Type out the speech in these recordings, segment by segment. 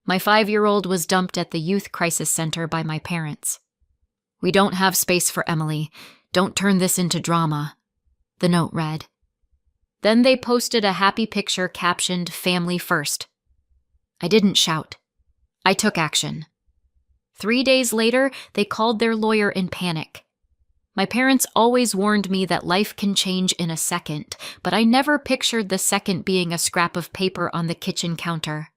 My 5-year-old was dumped at the Youth Crisis Center by my parents. "We don't have space for Emily. Don't turn this into drama," the note read. Then they posted a happy picture captioned "Family First." I didn't shout. I took action. 3 days later, they called their lawyer in panic. My parents always warned me that life can change in a second, but I never pictured the second being a scrap of paper on the kitchen counter.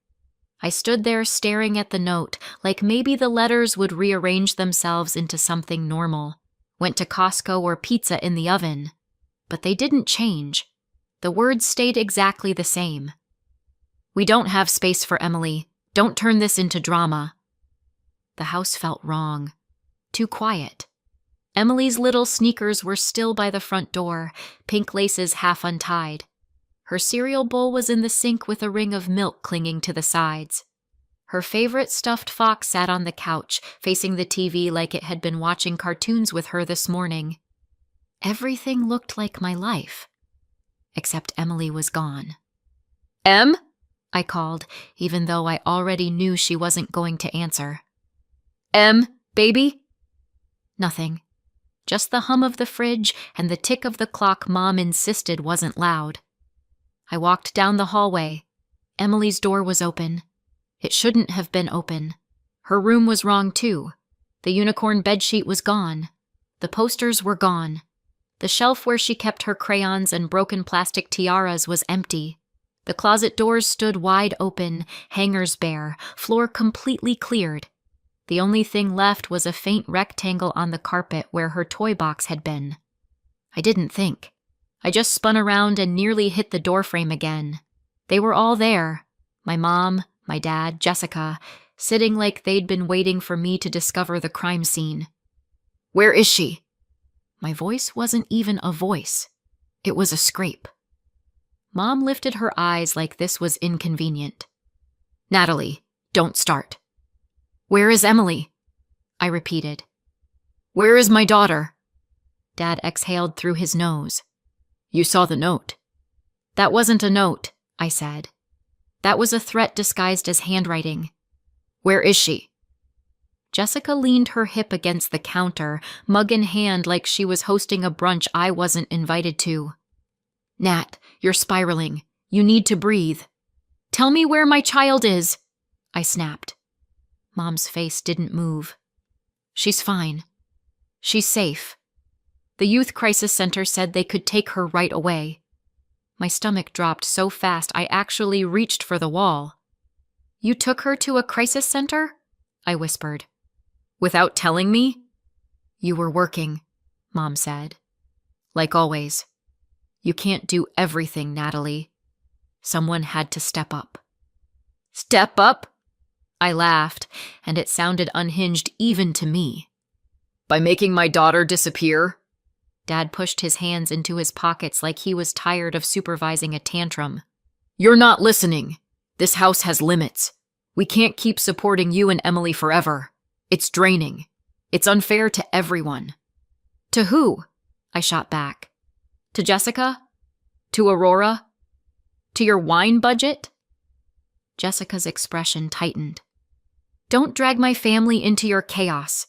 I stood there staring at the note, like maybe the letters would rearrange themselves into something normal. Went to Costco or pizza in the oven. But they didn't change. The words stayed exactly the same. "We don't have space for Emily. Don't turn this into drama." The house felt wrong. Too quiet. Emily's little sneakers were still by the front door, pink laces half untied. Her cereal bowl was in the sink with a ring of milk clinging to the sides. Her favorite stuffed fox sat on the couch, facing the TV like it had been watching cartoons with her this morning. Everything looked like my life. Except Emily was gone. "Em?" I called, even though I already knew she wasn't going to answer. "Em, baby?" Nothing. Just the hum of the fridge and the tick of the clock Mom insisted wasn't loud. I walked down the hallway. Emily's door was open. It shouldn't have been open. Her room was wrong too. The unicorn bedsheet was gone. The posters were gone. The shelf where she kept her crayons and broken plastic tiaras was empty. The closet doors stood wide open, hangers bare, floor completely cleared. The only thing left was a faint rectangle on the carpet where her toy box had been. I didn't think. I just spun around and nearly hit the doorframe again. They were all there. My mom, my dad, Jessica, sitting like they'd been waiting for me to discover the crime scene. "Where is she?" My voice wasn't even a voice. It was a scrape. Mom lifted her eyes like this was inconvenient. "Natalie, don't start." "Where is Emily?" I repeated. "Where is my daughter?" Dad exhaled through his nose. "You saw the note." "That wasn't a note," I said. "That was a threat disguised as handwriting." "Where is she?" Jessica leaned her hip against the counter, mug in hand like she was hosting a brunch I wasn't invited to. "Nat, you're spiraling. You need to breathe." "Tell me where my child is," I snapped. Mom's face didn't move. "She's fine. She's safe. The Youth Crisis Center said they could take her right away." My stomach dropped so fast I actually reached for the wall. "You took her to a crisis center?" I whispered. "Without telling me?" "You were working," Mom said. "Like always. You can't do everything, Natalie. Someone had to step up." "Step up?" I laughed, and it sounded unhinged even to me. "By making my daughter disappear?" Dad pushed his hands into his pockets like he was tired of supervising a tantrum. "You're not listening. This house has limits. We can't keep supporting you and Emily forever. It's draining. It's unfair to everyone." "To who?" I shot back. "To Jessica? To Aurora? To your wine budget?" Jessica's expression tightened. "Don't drag my family into your chaos.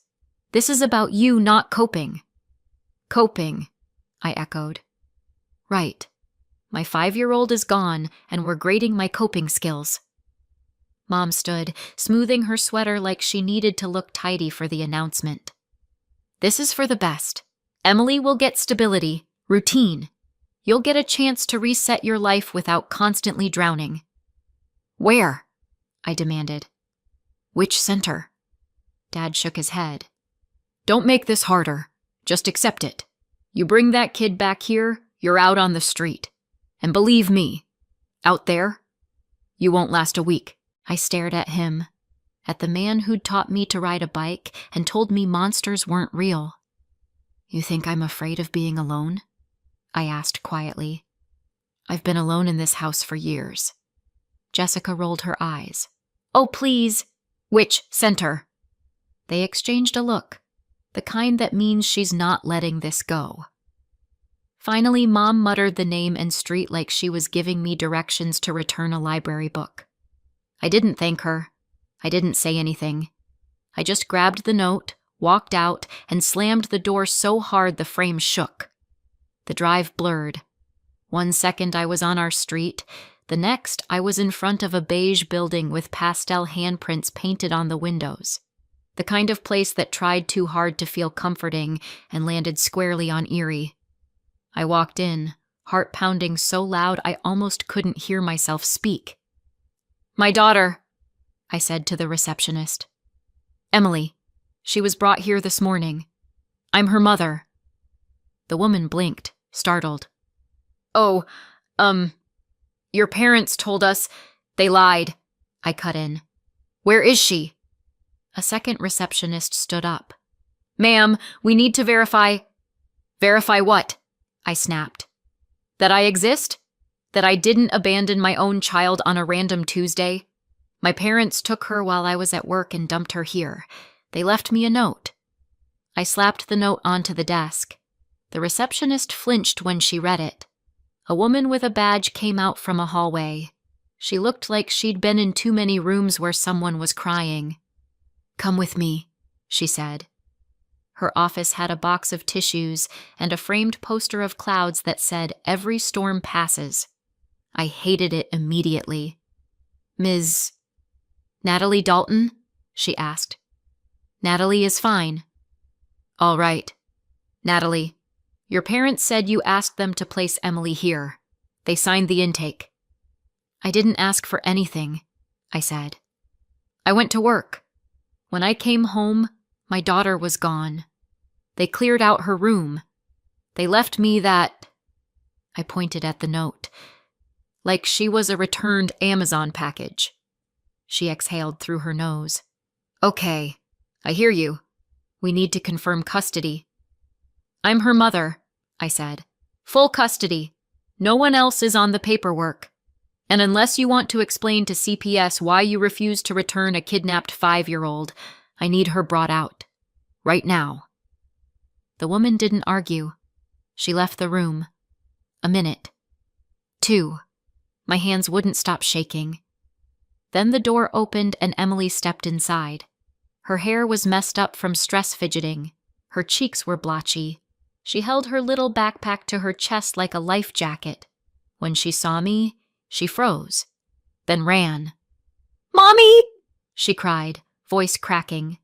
This is about you not coping." "Coping," I echoed. "Right. My 5-year-old is gone, and we're grading my coping skills." Mom stood, smoothing her sweater like she needed to look tidy for the announcement. "This is for the best. Emily will get stability, routine. You'll get a chance to reset your life without constantly drowning." "Where?" I demanded. "Which center?" Dad shook his head. "Don't make this harder. Just accept it. You bring that kid back here, you're out on the street. And believe me, out there, you won't last a week." I stared at him, at the man who'd taught me to ride a bike and told me monsters weren't real. "You think I'm afraid of being alone?" I asked quietly. "I've been alone in this house for years." Jessica rolled her eyes. "Oh, please. Which center?" They exchanged a look, the kind that means she's not letting this go. Finally, Mom muttered the name and street like she was giving me directions to return a library book. I didn't thank her. I didn't say anything. I just grabbed the note, walked out, and slammed the door so hard the frame shook. The drive blurred. 1 second I was on our street, the next I was in front of a beige building with pastel handprints painted on the windows. The kind of place that tried too hard to feel comforting and landed squarely on Erie. I walked in, heart pounding so loud I almost couldn't hear myself speak. "My daughter," I said to the receptionist. "Emily. She was brought here this morning. I'm her mother." The woman blinked, startled. "Oh, your parents told us they lied," I cut in. "Where is she?" A second receptionist stood up. "Ma'am, we need to verify." "Verify what?" I snapped. "That I exist? That I didn't abandon my own child on a random Tuesday? My parents took her while I was at work and dumped her here. They left me a note." I slapped the note onto the desk. The receptionist flinched when she read it. A woman with a badge came out from a hallway. She looked like she'd been in too many rooms where someone was crying. "Come with me," she said. Her office had a box of tissues and a framed poster of clouds that said, "Every storm passes." I hated it immediately. "Ms. Natalie Dalton?" she asked. "Natalie is fine." "All right. Natalie, your parents said you asked them to place Emily here. They signed the intake." "I didn't ask for anything," I said. "I went to work. When I came home, my daughter was gone. They cleared out her room. They left me that—" I pointed at the note. "Like she was a returned Amazon package." She exhaled through her nose. "Okay, I hear you. We need to confirm custody." "I'm her mother," I said. "Full custody. No one else is on the paperwork. And unless you want to explain to CPS why you refuse to return a kidnapped 5-year-old, I need her brought out. Right now." The woman didn't argue. She left the room. A minute. 2. My hands wouldn't stop shaking. Then the door opened and Emily stepped inside. Her hair was messed up from stress fidgeting. Her cheeks were blotchy. She held her little backpack to her chest like a life jacket. When she saw me, she froze, then ran. "Mommy!" she cried, voice cracking.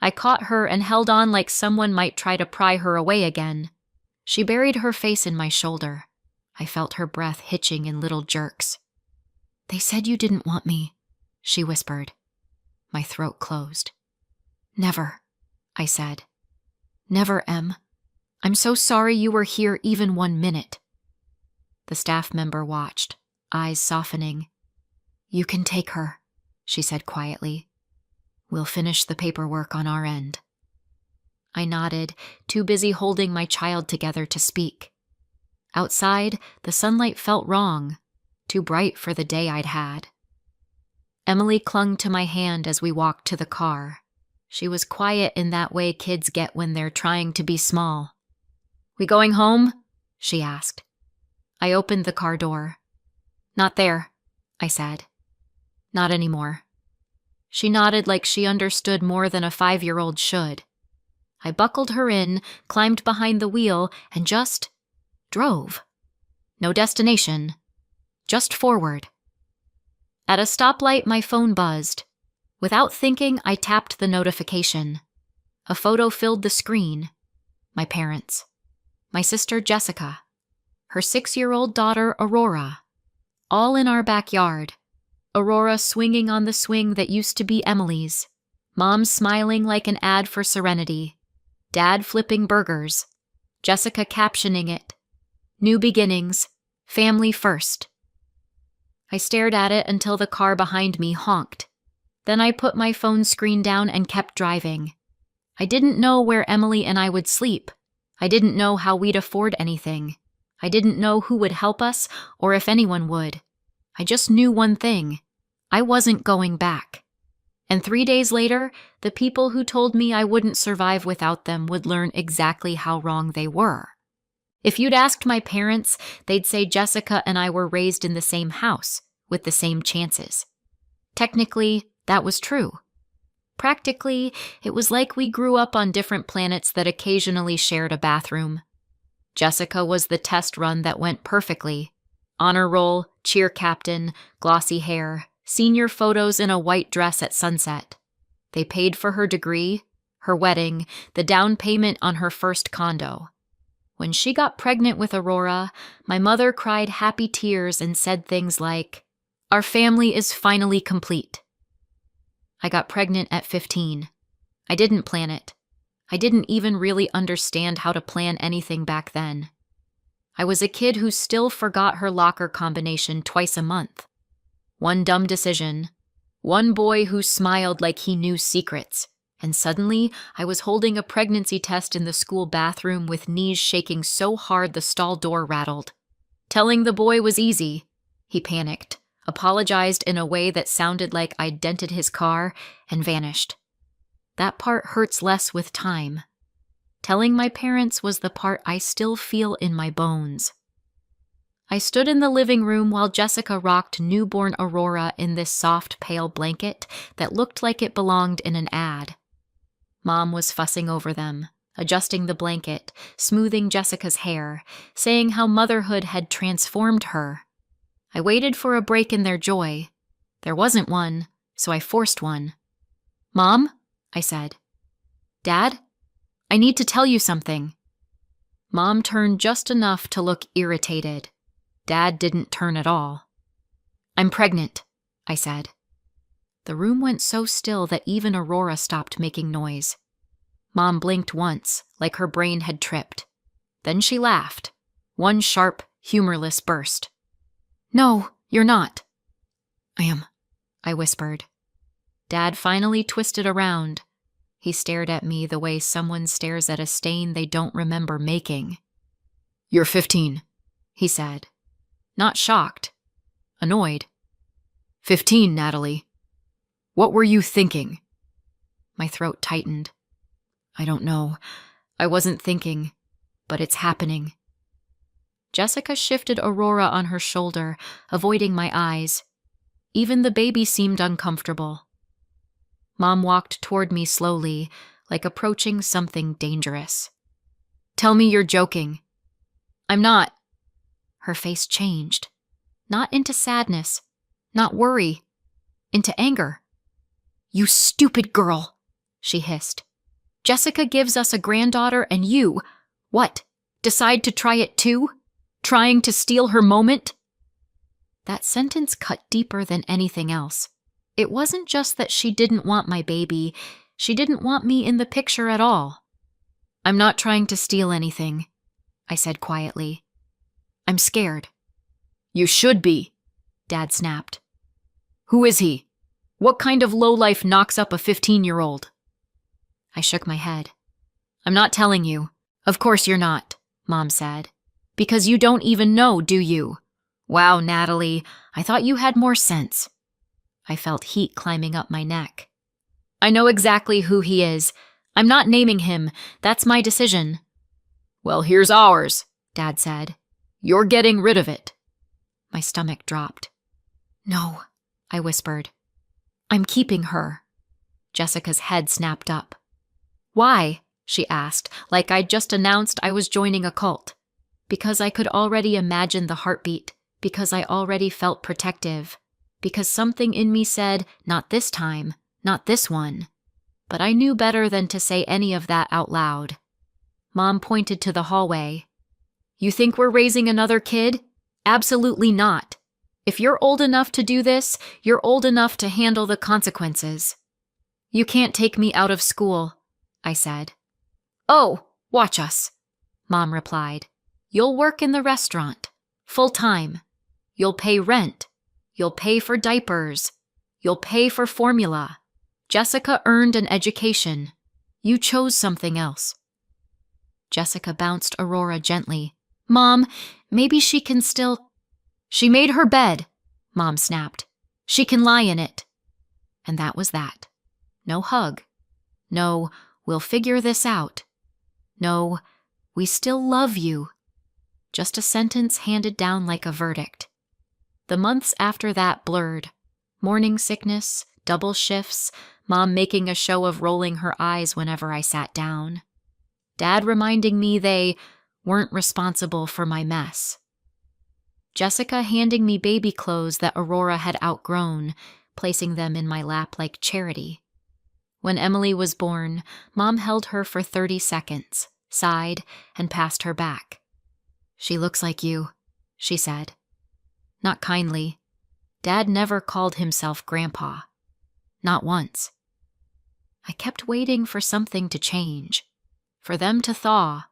I caught her and held on like someone might try to pry her away again. She buried her face in my shoulder. I felt her breath hitching in little jerks. "They said you didn't want me," she whispered. My throat closed. "Never," I said. "Never, Em. I'm so sorry you were here even 1 minute." The staff member watched, eyes softening. "You can take her," she said quietly. "We'll finish the paperwork on our end." I nodded, too busy holding my child together to speak. Outside, the sunlight felt wrong, too bright for the day I'd had. Emily clung to my hand as we walked to the car. She was quiet in that way kids get when they're trying to be small. "We going home?" she asked. I opened the car door. "Not there," I said. "Not anymore." She nodded like she understood more than a 5-year-old should. I buckled her in, climbed behind the wheel, and just drove. No destination, just forward. At a stoplight, my phone buzzed. Without thinking, I tapped the notification. A photo filled the screen. My parents. My sister Jessica. Her 6-year-old daughter Aurora. All in our backyard. Aurora swinging on the swing that used to be Emily's. Mom smiling like an ad for Serenity. Dad flipping burgers. Jessica captioning it. New beginnings. Family first. I stared at it until the car behind me honked. Then I put my phone screen down and kept driving. I didn't know where Emily and I would sleep. I didn't know how we'd afford anything. I didn't know who would help us or if anyone would. I just knew one thing. I wasn't going back. And 3 days later, the people who told me I wouldn't survive without them would learn exactly how wrong they were. If you'd asked my parents, they'd say Jessica and I were raised in the same house, with the same chances. Technically, That was true. Practically, it was like we grew up on different planets that occasionally shared a bathroom. Jessica was the test run that went perfectly. Honor roll, cheer captain, glossy hair, senior photos in a white dress at sunset. They paid for her degree, her wedding, the down payment on her first condo. When she got pregnant with Aurora, my mother cried happy tears and said things like, "Our family is finally complete." I got pregnant at 15. I didn't plan it. I didn't even really understand how to plan anything back then. I was a kid who still forgot her locker combination twice a month. One dumb decision. One boy who smiled like he knew secrets. And suddenly, I was holding a pregnancy test in the school bathroom with knees shaking so hard the stall door rattled. Telling the boy was easy. He panicked, apologized in a way that sounded like I'd dented his car, and vanished. That part hurts less with time. Telling my parents was the part I still feel in my bones. I stood in the living room while Jessica rocked newborn Aurora in this soft, pale blanket that looked like it belonged in an ad. Mom was fussing over them, adjusting the blanket, smoothing Jessica's hair, saying how motherhood had transformed her. I waited for a break in their joy. There wasn't one, so I forced one. "Mom," I said. "Dad, I need to tell you something." Mom turned just enough to look irritated. Dad didn't turn at all. "I'm pregnant," I said. The room went so still that even Aurora stopped making noise. Mom blinked once, like her brain had tripped. Then she laughed. One sharp, humorless burst. "No, you're not." "I am," I whispered. Dad finally twisted around. He stared at me the way someone stares at a stain they don't remember making. "You're 15, he said. Not shocked. Annoyed. 15, Natalie. What were you thinking?" My throat tightened. I don't know. I wasn't thinking, but it's happening. Jessica shifted Aurora on her shoulder, avoiding my eyes. Even the baby seemed uncomfortable. Mom walked toward me slowly, like approaching something dangerous. "Tell me you're joking." "I'm not." Her face changed. Not into sadness, not worry, into anger. "You stupid girl," she hissed. "Jessica gives us a granddaughter and you, what, decide to try it too? Trying to steal her moment?" That sentence cut deeper than anything else. It wasn't just that she didn't want my baby, she didn't want me in the picture at all. "I'm not trying to steal anything," I said quietly. "I'm scared." "You should be," Dad snapped. "Who is he? What kind of lowlife knocks up a 15-year-old? I shook my head. "I'm not telling you. Of course you're not," Mom said. "Because you don't even know, do you? Wow, Natalie, I thought you had more sense." I felt heat climbing up my neck. "I know exactly who he is. I'm not naming him. That's my decision." "Well, here's ours," Dad said. "You're getting rid of it." My stomach dropped. "No," I whispered. "I'm keeping her." Jessica's head snapped up. "Why?" she asked, like I'd just announced I was joining a cult. Because I could already imagine the heartbeat, because I already felt protective, because something in me said, not this time, not this one. But I knew better than to say any of that out loud. Mom pointed to the hallway. "You think we're raising another kid? Absolutely not. If you're old enough to do this, you're old enough to handle the consequences." "You can't take me out of school," I said. "Oh, watch us," Mom replied. "You'll work in the restaurant, full time. You'll pay rent. You'll pay for diapers. You'll pay for formula. Jessica earned an education. You chose something else." Jessica bounced Aurora gently. "Mom, maybe she can still—" "She made her bed," Mom snapped. "She can lie in it." And that was that. No hug. No, "We'll figure this out." No, "We still love you." Just a sentence handed down like a verdict. The months after that blurred. Morning sickness, Double shifts, Mom making a show of rolling her eyes whenever I sat down. Dad reminding me they weren't responsible for my mess. Jessica handing me baby clothes that Aurora had outgrown, placing them in my lap like charity. When Emily was born, Mom held her for 30 seconds, sighed, and passed her back. "She looks like you," she said. Not kindly. Dad never called himself Grandpa. Not once. I kept waiting for something to change, for them to thaw,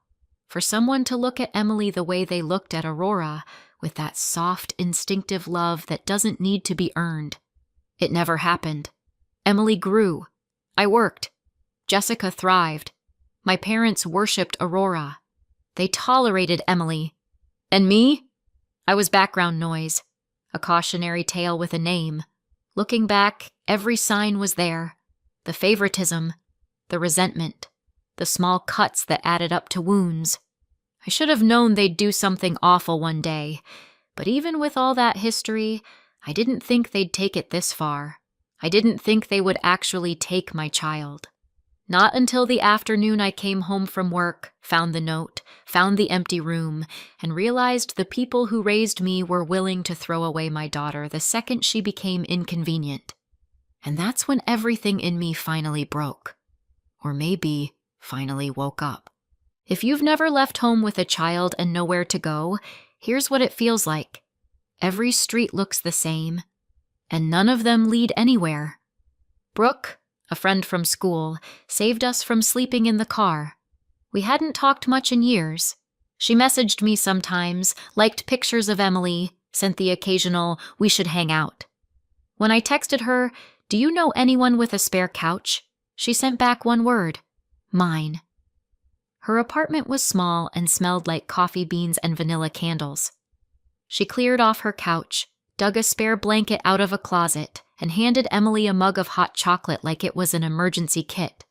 for someone to look at Emily the way they looked at Aurora, with that soft, instinctive love that doesn't need to be earned. It never happened. Emily grew. I worked. Jessica thrived. My parents worshipped Aurora. They tolerated Emily. And me? I was background noise, a cautionary tale with a name. Looking back, every sign was there. The favoritism, the resentment, the small cuts that added up to wounds. I should have known they'd do something awful one day, but even with all that history, I didn't think they'd take it this far. I didn't think they would actually take my child. Not until the afternoon I came home from work, found the note, found the empty room, and realized the people who raised me were willing to throw away my daughter the second she became inconvenient. And that's when everything in me finally broke. Or maybe finally woke up. If you've never left home with a child and nowhere to go, here's what it feels like. Every street looks the same, and none of them lead anywhere. Brooke, a friend from school, saved us from sleeping in the car. We hadn't talked much in years. She messaged me sometimes, liked pictures of Emily, sent the occasional, "we should hang out." When I texted her, "Do you know anyone with a spare couch?" she sent back one word, "Mine." Her apartment was small and smelled like coffee beans and vanilla candles. She cleared off her couch, dug a spare blanket out of a closet, and handed Emily a mug of hot chocolate like it was an emergency kit.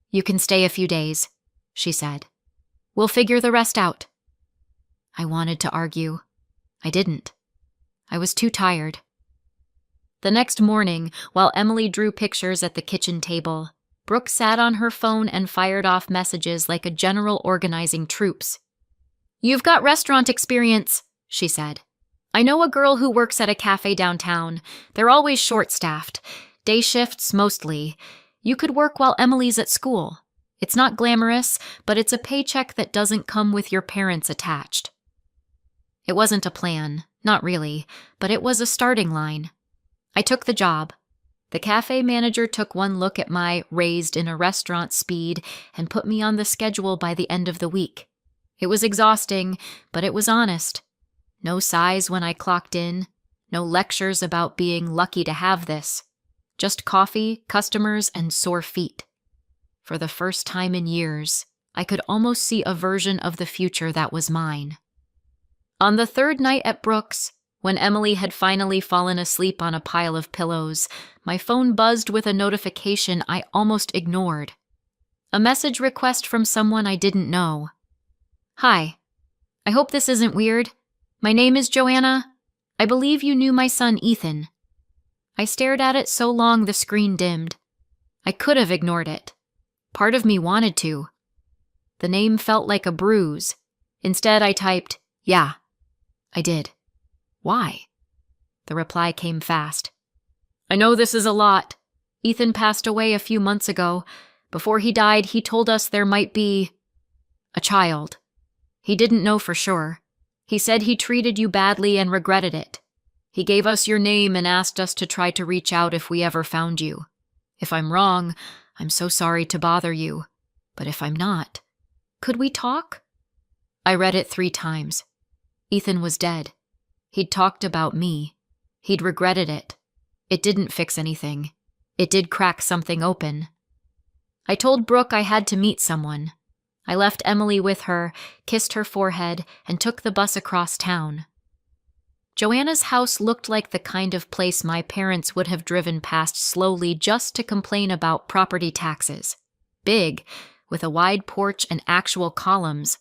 "You can stay a few days," she said. "We'll figure the rest out." I wanted to argue. I didn't. I was too tired. The next morning, while Emily drew pictures at the kitchen table, Brooke sat on her phone and fired off messages like a general organizing troops. "You've got restaurant experience," she said. "I know a girl who works at a cafe downtown. They're always short-staffed. Day shifts, mostly. You could work while Emily's at school. It's not glamorous, but it's a paycheck that doesn't come with your parents attached." It wasn't a plan, not really, but it was a starting line. I took the job. The cafe manager took one look at my raised in a restaurant speed and put me on the schedule by the end of the week. It was exhausting, but it was honest. No sighs when I clocked in, no lectures about being lucky to have this. Just coffee, customers, and sore feet. For the first time in years, I could almost see a version of the future that was mine. On the third night at Brooks, when Emily had finally fallen asleep on a pile of pillows, my phone buzzed with a notification I almost ignored. A message request from someone I didn't know. "Hi. I hope this isn't weird. My name is Joanna. I believe you knew my son Ethan." I stared at it so long the screen dimmed. I could have ignored it. Part of me wanted to. The name felt like a bruise. Instead, I typed, "Yeah." I did. "Why?" The reply came fast. "I know this is a lot. Ethan passed away a few months ago. Before he died, he told us there might be a child. He didn't know for sure. He said he treated you badly and regretted it. He gave us your name and asked us to try to reach out if we ever found you. If I'm wrong, I'm so sorry to bother you. But if I'm not, could we talk?" I read it 3 times. Ethan was dead. He'd talked about me. He'd regretted it. It didn't fix anything. It did crack something open. I told Brooke I had to meet someone. I left Emily with her, kissed her forehead, and took the bus across town. Joanna's house looked like the kind of place my parents would have driven past slowly just to complain about property taxes. Big, with a wide porch and actual columns.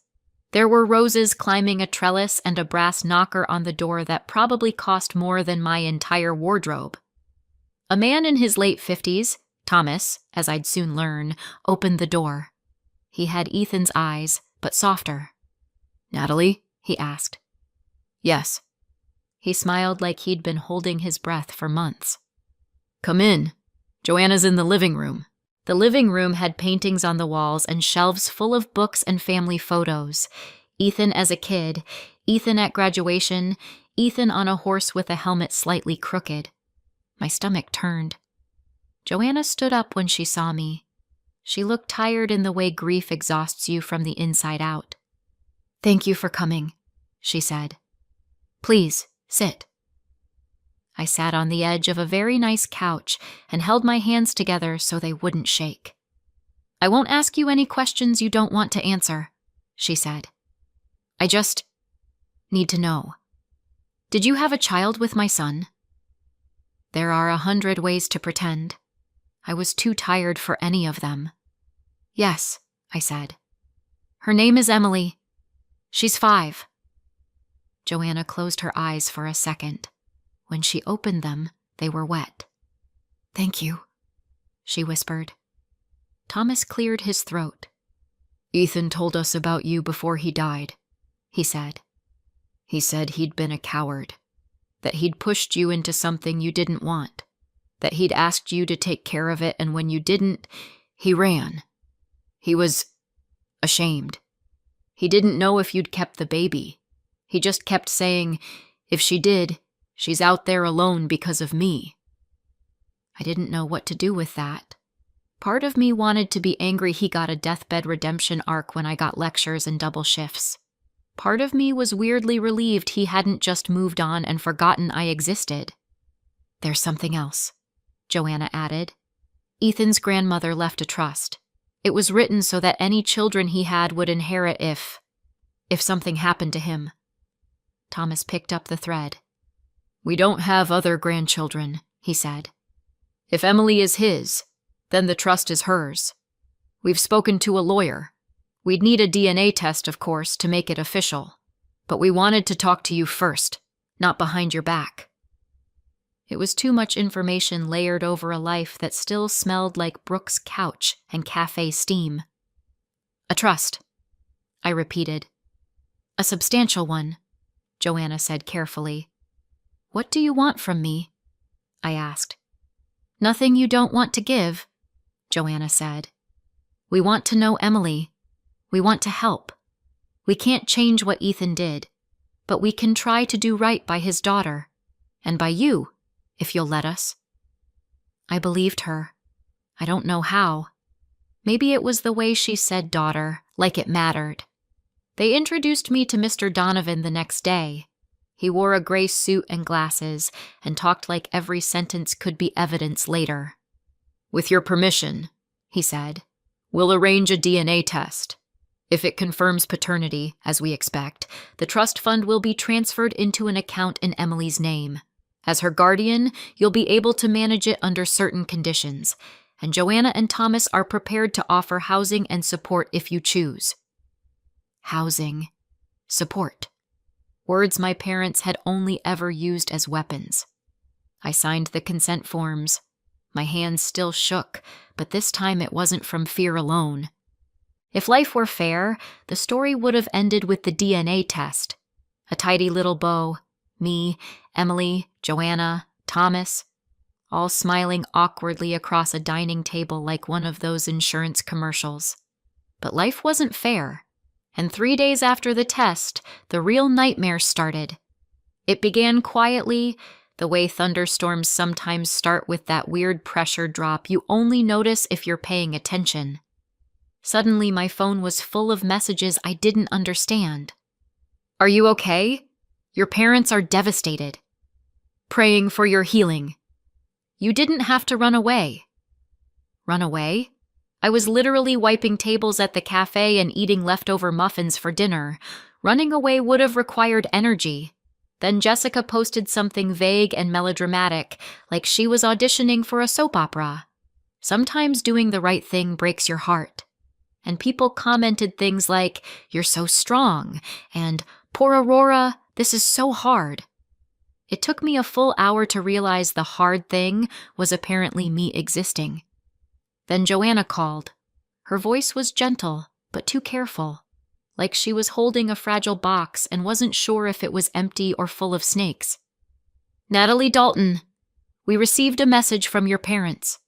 There were roses climbing a trellis and a brass knocker on the door that probably cost more than my entire wardrobe. A man in his late 50s, Thomas, as I'd soon learn, opened the door. He had Ethan's eyes, but softer. "Natalie?" he asked. "Yes." He smiled like he'd been holding his breath for months. "Come in. Joanna's in the living room." The living room had paintings on the walls and shelves full of books and family photos. Ethan as a kid, Ethan at graduation, Ethan on a horse with a helmet slightly crooked. My stomach turned. Joanna stood up when she saw me. She looked tired in the way grief exhausts you from the inside out. "Thank you for coming," she said. "Please, sit." I sat on the edge of a very nice couch and held my hands together so they wouldn't shake. "I won't ask you any questions you don't want to answer," she said. "I just need to know. Did you have a child with my son?" There are 100 ways to pretend. I was too tired for any of them. "Yes," I said. "Her name is Emily. She's 5. Joanna closed her eyes for a second. When she opened them, they were wet. "Thank you," she whispered. Thomas cleared his throat. "Ethan told us about you before he died," he said. "He said he'd been a coward, that he'd pushed you into something you didn't want, that he'd asked you to take care of it, and when you didn't, he ran. He was ashamed. He didn't know if you'd kept the baby. He just kept saying, 'If she did, she's out there alone because of me.'" I didn't know what to do with that. Part of me wanted to be angry he got a deathbed redemption arc when I got lectures and double shifts. Part of me was weirdly relieved he hadn't just moved on and forgotten I existed. "There's something else," Joanna added. "Ethan's grandmother left a trust. It was written so that any children he had would inherit if something happened to him." Thomas picked up the thread. "We don't have other grandchildren," he said. "If Emily is his, then the trust is hers. We've spoken to a lawyer. We'd need a DNA test, of course, to make it official. But we wanted to talk to you first, not behind your back." It was too much information layered over a life that still smelled like Brooke's couch and cafe steam. "A trust," I repeated. "A substantial one," Joanna said carefully. "What do you want from me?" I asked. "Nothing you don't want to give," Joanna said. "We want to know Emily. We want to help. We can't change what Ethan did, but we can try to do right by his daughter, and by you, if you'll let us." I believed her. I don't know how. Maybe it was the way she said daughter, like it mattered. They introduced me to Mr. Donovan the next day. He wore a gray suit and glasses and talked like every sentence could be evidence later. "With your permission," he said, "we'll arrange a DNA test. If it confirms paternity, as we expect, the trust fund will be transferred into an account in Emily's name. As her guardian, you'll be able to manage it under certain conditions, and Joanna and Thomas are prepared to offer housing and support if you choose." Housing. Support. Words my parents had only ever used as weapons. I signed the consent forms. My hands still shook, but this time it wasn't from fear alone. If life were fair, the story would have ended with the DNA test. A tidy little bow, me, Emily, Joanna, Thomas, all smiling awkwardly across a dining table like one of those insurance commercials. But life wasn't fair, and 3 days after the test, the real nightmare started. It began quietly, the way thunderstorms sometimes start with that weird pressure drop you only notice if you're paying attention. Suddenly, my phone was full of messages I didn't understand. "Are you okay? Your parents are devastated. Praying for your healing. You didn't have to run away." Run away? I was literally wiping tables at the cafe and eating leftover muffins for dinner. Running away would have required energy. Then Jessica posted something vague and melodramatic, like she was auditioning for a soap opera. Sometimes doing the right thing breaks your heart. And people commented things like, "You're so strong," and "Poor Aurora, this is so hard." It took me a full hour to realize the hard thing was apparently me existing. Then Joanna called. Her voice was gentle, but too careful, like she was holding a fragile box and wasn't sure if it was empty or full of snakes. "Natalie Dalton, we received a message from your parents."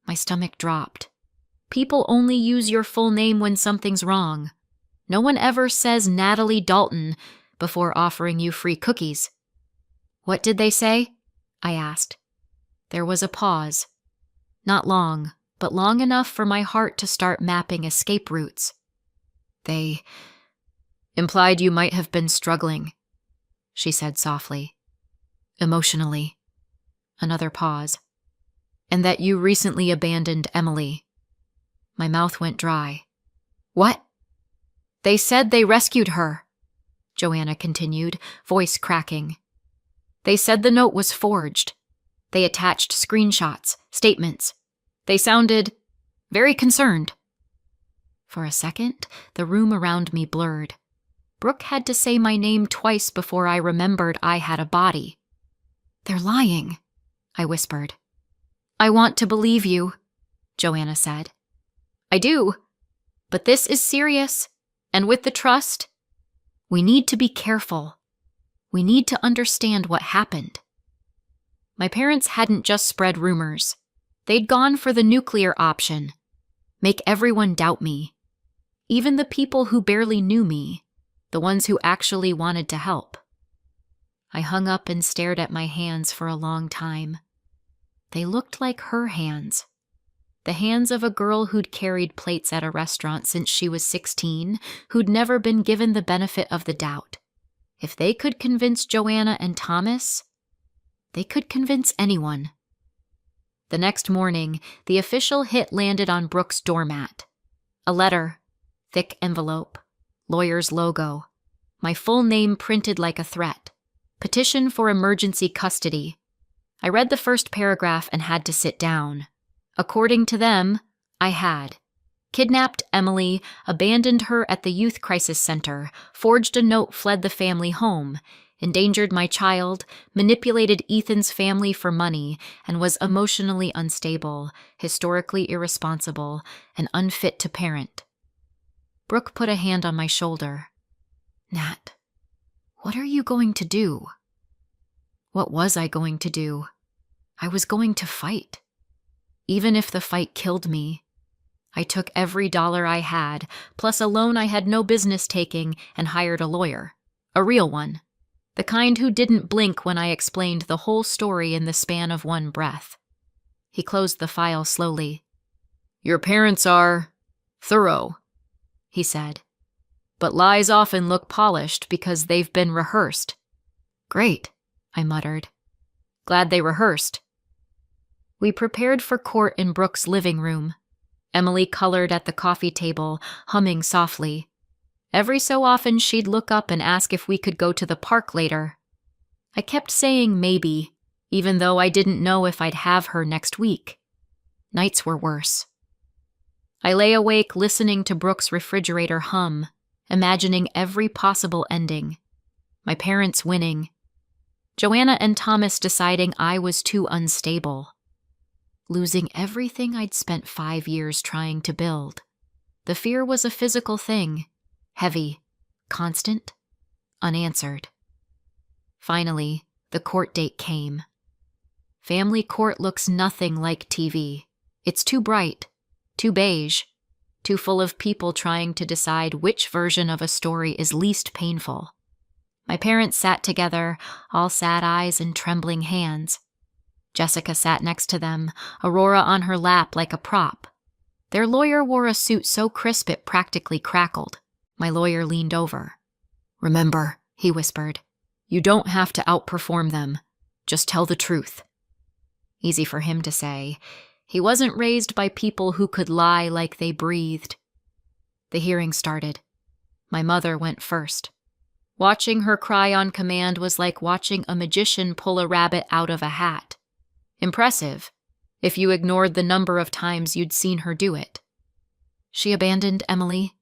My stomach dropped. People only use your full name when something's wrong. No one ever says Natalie Dalton before offering you free cookies. "What did they say?" I asked. There was a pause. Not long, but long enough for my heart to start mapping escape routes. "They implied you might have been struggling," she said softly. "Emotionally." Another pause. "And that you recently abandoned Emily." My mouth went dry. "What?" "They said they rescued her," Joanna continued, voice cracking. "They said the note was forged. They attached screenshots, statements. They sounded very concerned." For a second, the room around me blurred. Brooke had to say my name twice before I remembered I had a body. "They're lying," I whispered. "I want to believe you," Joanna said. "I do, but this is serious, and with the trust, we need to be careful. We need to understand what happened." My parents hadn't just spread rumors. They'd gone for the nuclear option. Make everyone doubt me. Even the people who barely knew me, the ones who actually wanted to help. I hung up and stared at my hands for a long time. They looked like her hands. The hands of a girl who'd carried plates at a restaurant since she was 16, who'd never been given the benefit of the doubt. If they could convince Joanna and Thomas, they could convince anyone. The next morning, the official hit landed on Brooke's doormat. A letter, thick envelope, lawyer's logo, my full name printed like a threat. Petition for emergency custody. I read the first paragraph and had to sit down. According to them, I had kidnapped Emily, abandoned her at the Youth Crisis Center, forged a note, fled the family home, endangered my child, manipulated Ethan's family for money, and was emotionally unstable, historically irresponsible, and unfit to parent. Brooke put a hand on my shoulder. "Nat, what are you going to do?" What was I going to do? I was going to fight. Even if the fight killed me. I took every dollar I had, plus a loan I had no business taking, and hired a lawyer. A real one. The kind who didn't blink when I explained the whole story in the span of one breath. He closed the file slowly. "Your parents are thorough," he said. "But lies often look polished because they've been rehearsed." "Great," I muttered. "Glad they rehearsed." We prepared for court in Brooke's living room. Emily colored at the coffee table, humming softly. Every so often she'd look up and ask if we could go to the park later. I kept saying maybe, even though I didn't know if I'd have her next week. Nights were worse. I lay awake listening to Brooke's refrigerator hum, imagining every possible ending. My parents winning. Joanna and Thomas deciding I was too unstable. Losing everything I'd spent 5 years trying to build. The fear was a physical thing, heavy, constant, unanswered. Finally, the court date came. Family court looks nothing like TV. It's too bright, too beige, too full of people trying to decide which version of a story is least painful. My parents sat together, all sad eyes and trembling hands. Jessica sat next to them, Aurora on her lap like a prop. Their lawyer wore a suit so crisp it practically crackled. My lawyer leaned over. "Remember," he whispered, "you don't have to outperform them. Just tell the truth." Easy for him to say. He wasn't raised by people who could lie like they breathed. The hearing started. My mother went first. Watching her cry on command was like watching a magician pull a rabbit out of a hat. Impressive, if you ignored the number of times you'd seen her do it. "She abandoned Emily,"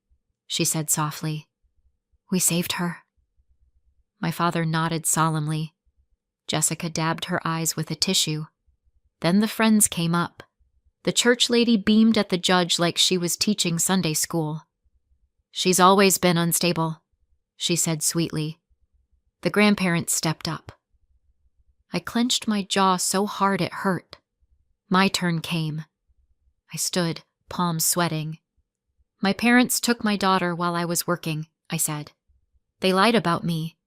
she said softly. "We saved her." My father nodded solemnly. Jessica dabbed her eyes with a tissue. Then the friends came up. The church lady beamed at the judge like she was teaching Sunday school. "She's always been unstable," she said sweetly. The grandparents stepped up. I clenched my jaw so hard it hurt. My turn came. I stood, palms sweating. "My parents took my daughter while I was working," I said. "They lied about me.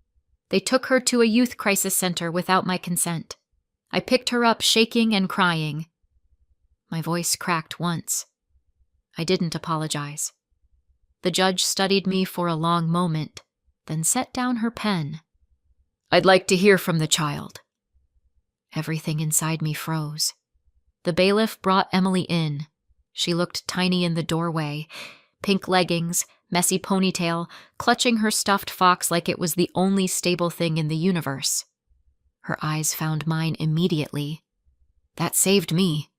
They took her to a youth crisis center without my consent. I picked her up shaking and crying." My voice cracked once. I didn't apologize. The judge studied me for a long moment, then set down her pen. "I'd like to hear from the child." Everything inside me froze. The bailiff brought Emily in. She looked tiny in the doorway, pink leggings, messy ponytail, clutching her stuffed fox like it was the only stable thing in the universe. Her eyes found mine immediately. That saved me.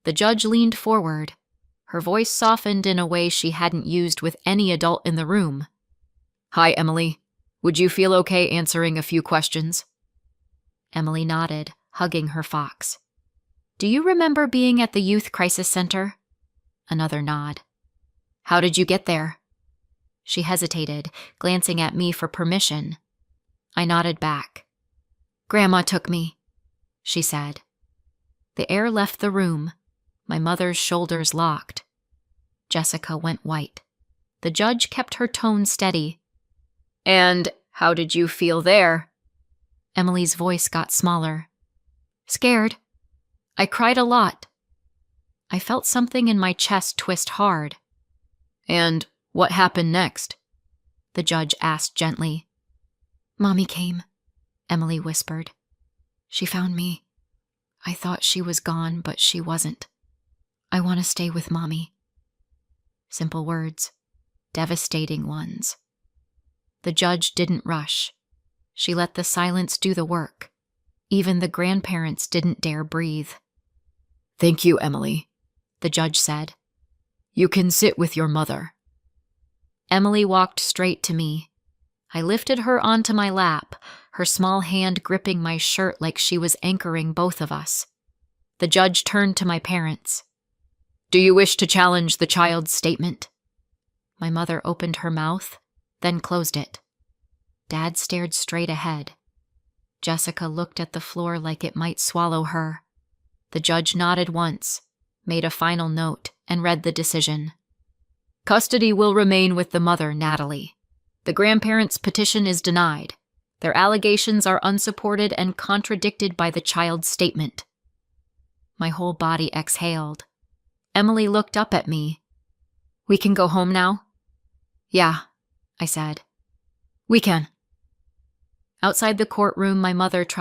The judge leaned forward. Her voice softened in a way she hadn't used with any adult in the room. "Hi, Emily. Would you feel okay answering a few questions?" Emily nodded, hugging her fox. "Do you remember being at the youth crisis center?" Another nod. "How did you get there?" She hesitated, glancing at me for permission. I nodded back. "Grandma took me," she said. The air left the room. My mother's shoulders locked. Jessica went white. The judge kept her tone steady. "And how did you feel there?" Emily's voice got smaller. "Scared. I cried a lot." I felt something in my chest twist hard. "And what happened next?" the judge asked gently. "Mommy came," Emily whispered. "She found me. I thought she was gone, but she wasn't. I want to stay with Mommy." Simple words, devastating ones. The judge didn't rush. She let the silence do the work. Even the grandparents didn't dare breathe. "Thank you, Emily," the judge said. "You can sit with your mother." Emily walked straight to me. I lifted her onto my lap, her small hand gripping my shirt like she was anchoring both of us. The judge turned to my parents. "Do you wish to challenge the child's statement?" My mother opened her mouth, then closed it. Dad stared straight ahead. Jessica looked at the floor like it might swallow her. The judge nodded once, made a final note, and read the decision. "Custody will remain with the mother, Natalie. The grandparents' petition is denied. Their allegations are unsupported and contradicted by the child's statement." My whole body exhaled. Emily looked up at me. "We can go home now?" "Yeah," I said. "We can." Outside the courtroom, my mother tried